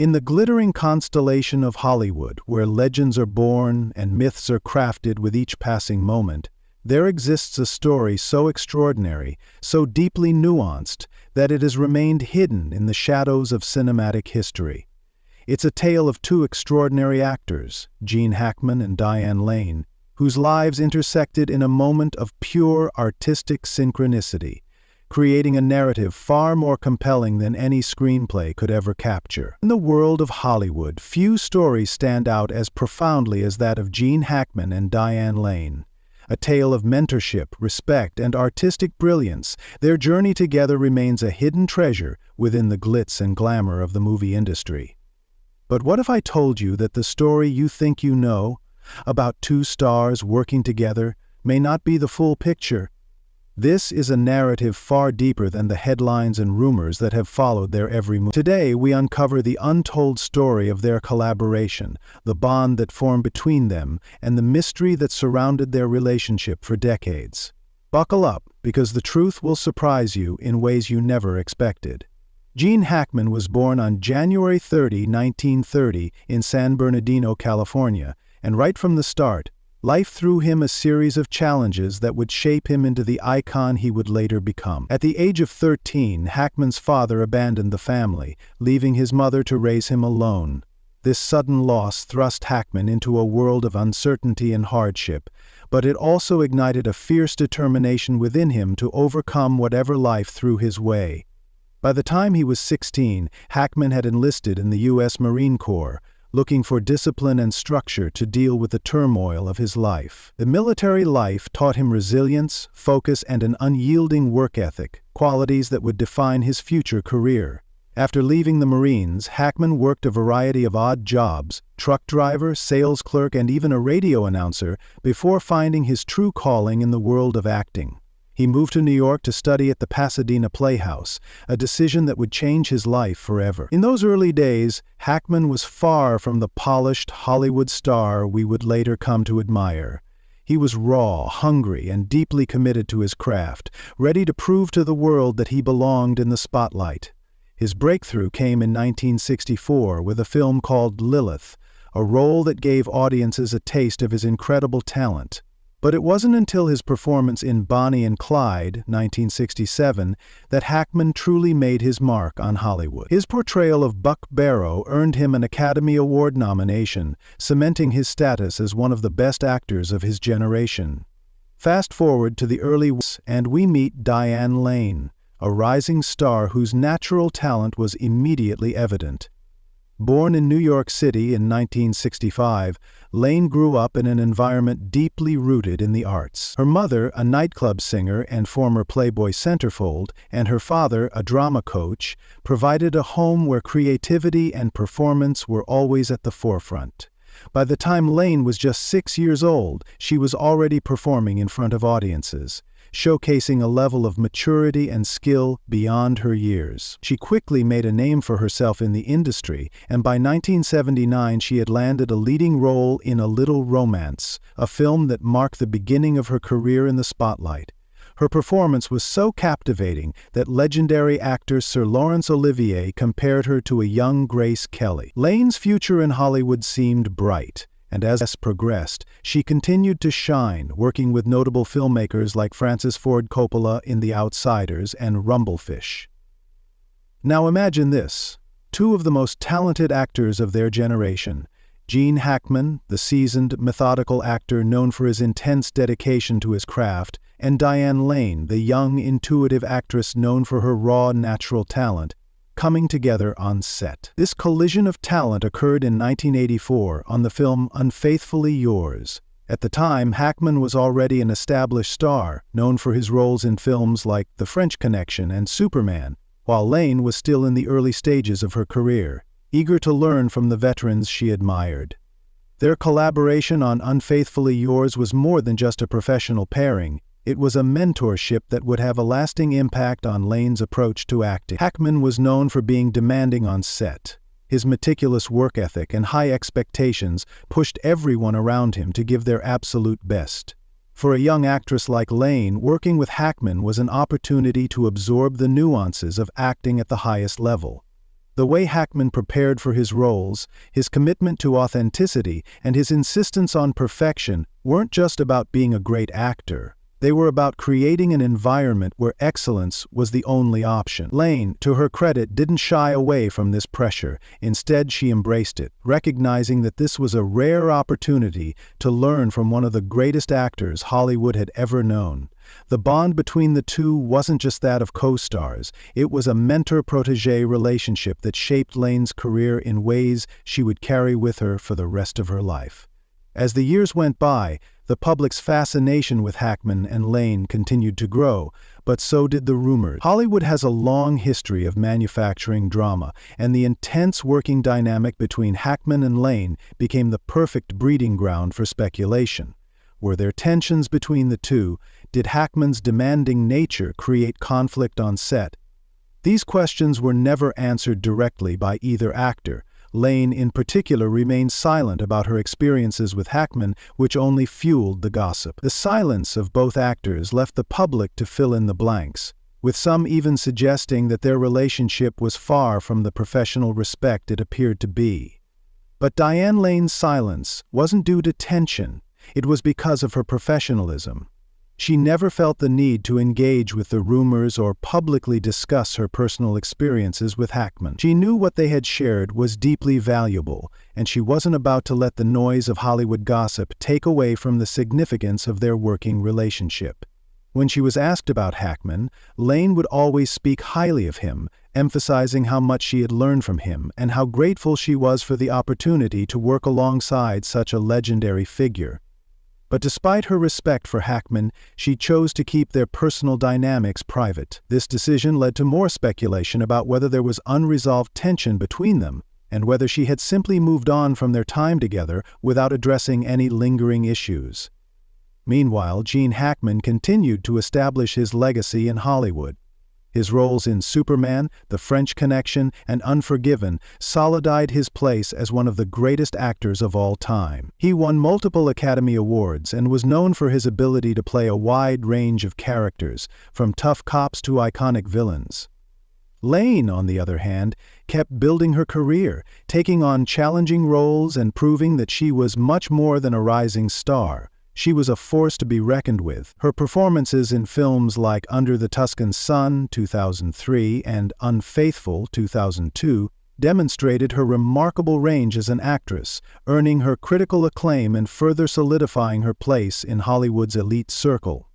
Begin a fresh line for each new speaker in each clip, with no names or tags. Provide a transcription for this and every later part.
In the glittering constellation of Hollywood, where legends are born and myths are crafted with each passing moment, there exists a story so extraordinary, so deeply nuanced, that it has remained hidden in the shadows of cinematic history. It's a tale of two extraordinary actors, Gene Hackman and Diane Lane, whose lives intersected in a moment of pure artistic synchronicity, creating a narrative far more compelling than any screenplay could ever capture. In the world of Hollywood, few stories stand out as profoundly as that of Gene Hackman and Diane Lane. A tale of mentorship, respect, and artistic brilliance, their journey together remains a hidden treasure within the glitz and glamour of the movie industry. But what if I told you that the story you think you know, about two stars working together, may not be the full picture? This is a narrative far deeper than the headlines and rumors that have followed their every move. Today, we uncover the untold story of their collaboration, the bond that formed between them, and the mystery that surrounded their relationship for decades. Buckle up, because the truth will surprise you in ways you never expected. Gene Hackman was born on January 30, 1930, in San Bernardino, California, and right from the start, life threw him a series of challenges that would shape him into the icon he would later become. At the age of 13, Hackman's father abandoned the family, leaving his mother to raise him alone. This sudden loss thrust Hackman into a world of uncertainty and hardship, but it also ignited a fierce determination within him to overcome whatever life threw his way. By the time he was 16, Hackman had enlisted in the U.S. Marine Corps, looking for discipline and structure to deal with the turmoil of his life. The military life taught him resilience, focus, and an unyielding work ethic, qualities that would define his future career. After leaving the Marines, Hackman worked a variety of odd jobs, truck driver, sales clerk, and even a radio announcer, before finding his true calling in the world of acting. He moved to New York to study at the Pasadena Playhouse, a decision that would change his life forever. In those early days, Hackman was far from the polished Hollywood star we would later come to admire. He was raw, hungry, and deeply committed to his craft, ready to prove to the world that he belonged in the spotlight. His breakthrough came in 1964 with a film called Lilith, a role that gave audiences a taste of his incredible talent. But it wasn't until his performance in Bonnie and Clyde, 1967, that Hackman truly made his mark on Hollywood. His portrayal of Buck Barrow earned him an Academy Award nomination, cementing his status as one of the best actors of his generation. Fast forward to the early and we meet Diane Lane, a rising star whose natural talent was immediately evident. Born in New York City in 1965, Lane grew up in an environment deeply rooted in the arts. Her mother, a nightclub singer and former Playboy centerfold, and her father, a drama coach, provided a home where creativity and performance were always at the forefront. By the time Lane was just 6 years old, she was already performing in front of audiences, showcasing a level of maturity and skill beyond her years. She quickly made a name for herself in the industry, and by 1979 she had landed a leading role in A Little Romance, a film that marked the beginning of her career in the spotlight. Her performance was so captivating that legendary actor Sir Laurence Olivier compared her to a young Grace Kelly. Lane's future in Hollywood seemed bright, and as progressed, she continued to shine, working with notable filmmakers like Francis Ford Coppola in The Outsiders and Rumblefish. Now imagine this: two of the most talented actors of their generation, Gene Hackman, the seasoned, methodical actor known for his intense dedication to his craft, and Diane Lane, the young, intuitive actress known for her raw, natural talent, coming together on set. This collision of talent occurred in 1984 on the film Unfaithfully Yours. At the time, Hackman was already an established star, known for his roles in films like The French Connection and Superman, while Lane was still in the early stages of her career, eager to learn from the veterans she admired. Their collaboration on Unfaithfully Yours was more than just a professional pairing. It was a mentorship that would have a lasting impact on Lane's approach to acting. Hackman was known for being demanding on set. His meticulous work ethic and high expectations pushed everyone around him to give their absolute best. For a young actress like Lane, working with Hackman was an opportunity to absorb the nuances of acting at the highest level. The way Hackman prepared for his roles, his commitment to authenticity, and his insistence on perfection weren't just about being a great actor. They were about creating an environment where excellence was the only option. Lane, to her credit, didn't shy away from this pressure. Instead, she embraced it, recognizing that this was a rare opportunity to learn from one of the greatest actors Hollywood had ever known. The bond between the two wasn't just that of co-stars. It was a mentor-protégé relationship that shaped Lane's career in ways she would carry with her for the rest of her life. As the years went by, the public's fascination with Hackman and Lane continued to grow, but so did the rumors. Hollywood has a long history of manufacturing drama, and the intense working dynamic between Hackman and Lane became the perfect breeding ground for speculation. Were there tensions between the two? Did Hackman's demanding nature create conflict on set? These questions were never answered directly by either actor. Lane, in particular, remained silent about her experiences with Hackman, which only fueled the gossip. The silence of both actors left the public to fill in the blanks, with some even suggesting that their relationship was far from the professional respect it appeared to be. But Diane Lane's silence wasn't due to tension. It was because of her professionalism. She never felt the need to engage with the rumors or publicly discuss her personal experiences with Hackman. She knew what they had shared was deeply valuable, and she wasn't about to let the noise of Hollywood gossip take away from the significance of their working relationship. When she was asked about Hackman, Lane would always speak highly of him, emphasizing how much she had learned from him and how grateful she was for the opportunity to work alongside such a legendary figure. But despite her respect for Hackman, she chose to keep their personal dynamics private. This decision led to more speculation about whether there was unresolved tension between them, and whether she had simply moved on from their time together without addressing any lingering issues. Meanwhile, Gene Hackman continued to establish his legacy in Hollywood. His roles in Superman, The French Connection, and Unforgiven solidified his place as one of the greatest actors of all time. He won multiple Academy Awards and was known for his ability to play a wide range of characters, from tough cops to iconic villains. Lane, on the other hand, kept building her career, taking on challenging roles and proving that she was much more than a rising star. She was a force to be reckoned with. Her performances in films like Under the Tuscan Sun, 2003, and Unfaithful, 2002, demonstrated her remarkable range as an actress, earning her critical acclaim and further solidifying her place in Hollywood's elite circle.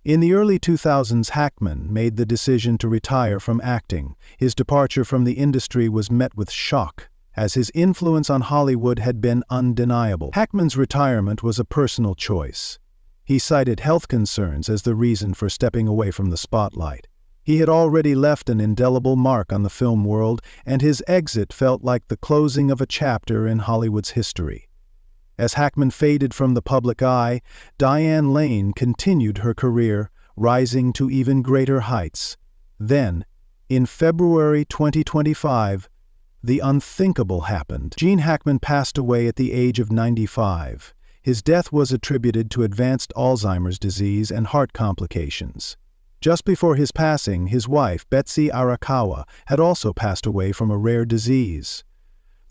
In the early 2000s, Hackman made the decision to retire from acting. His departure from the industry was met with shock, as his influence on Hollywood had been undeniable. Hackman's retirement was a personal choice. He cited health concerns as the reason for stepping away from the spotlight. He had already left an indelible mark on the film world, and his exit felt like the closing of a chapter in Hollywood's history. As Hackman faded from the public eye, Diane Lane continued her career, rising to even greater heights. Then, in February 2025, the unthinkable happened. Gene Hackman passed away at the age of 95. His death was attributed to advanced Alzheimer's disease and heart complications. Just before his passing, his wife, Betsy Arakawa, had also passed away from a rare disease.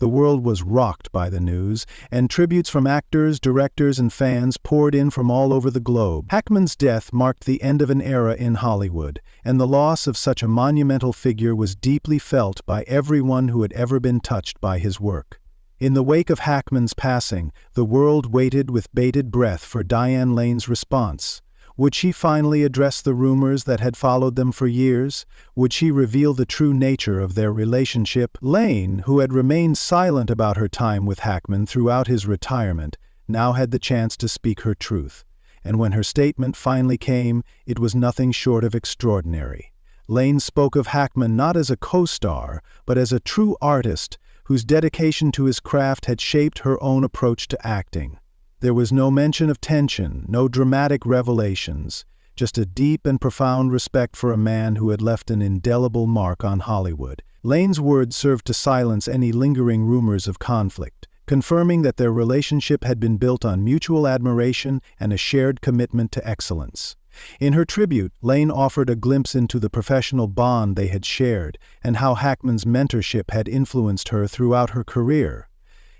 The world was rocked by the news, and tributes from actors, directors, and fans poured in from all over the globe. Hackman's death marked the end of an era in Hollywood, and the loss of such a monumental figure was deeply felt by everyone who had ever been touched by his work. In the wake of Hackman's passing, the world waited with bated breath for Diane Lane's response. Would she finally address the rumors that had followed them for years? Would she reveal the true nature of their relationship? Lane, who had remained silent about her time with Hackman throughout his retirement, now had the chance to speak her truth. And when her statement finally came, it was nothing short of extraordinary. Lane spoke of Hackman not as a co-star, but as a true artist whose dedication to his craft had shaped her own approach to acting. There was no mention of tension, no dramatic revelations, just a deep and profound respect for a man who had left an indelible mark on Hollywood. Lane's words served to silence any lingering rumors of conflict, confirming that their relationship had been built on mutual admiration and a shared commitment to excellence. In her tribute, Lane offered a glimpse into the professional bond they had shared and how Hackman's mentorship had influenced her throughout her career.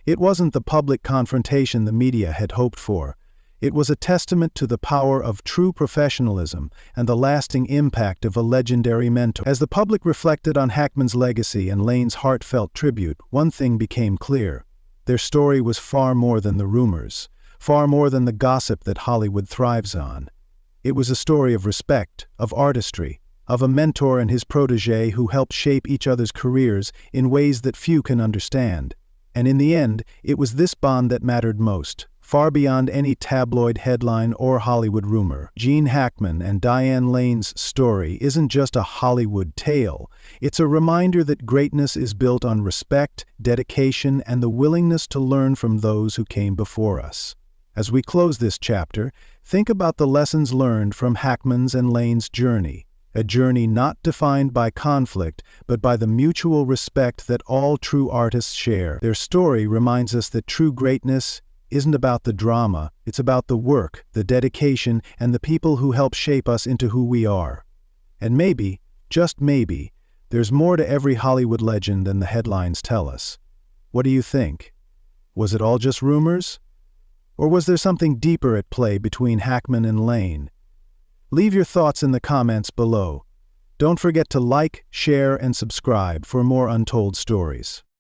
It wasn't the public confrontation the media had hoped for. It was a testament to the power of true professionalism and the lasting impact of a legendary mentor. As the public reflected on Hackman's legacy and Lane's heartfelt tribute, one thing became clear. Their story was far more than the rumors, far more than the gossip that Hollywood thrives on. It was a story of respect, of artistry, of a mentor and his protege who helped shape each other's careers in ways that few can understand. And in the end, it was this bond that mattered most. Far beyond any tabloid headline or Hollywood rumor, Gene Hackman and Diane Lane's story isn't just a Hollywood tale. It's a reminder that greatness is built on respect, dedication, and the willingness to learn from those who came before us. As we close this chapter, think about the lessons learned from Hackman's and Lane's journey. A journey not defined by conflict, but by the mutual respect that all true artists share. Their story reminds us that true greatness isn't about the drama, it's about the work, the dedication, and the people who help shape us into who we are. And maybe, just maybe, there's more to every Hollywood legend than the headlines tell us. What do you think? Was it all just rumors? Or was there something deeper at play between Hackman and Lane? Leave your thoughts in the comments below. Don't forget to like, share, and subscribe for more Untold stories.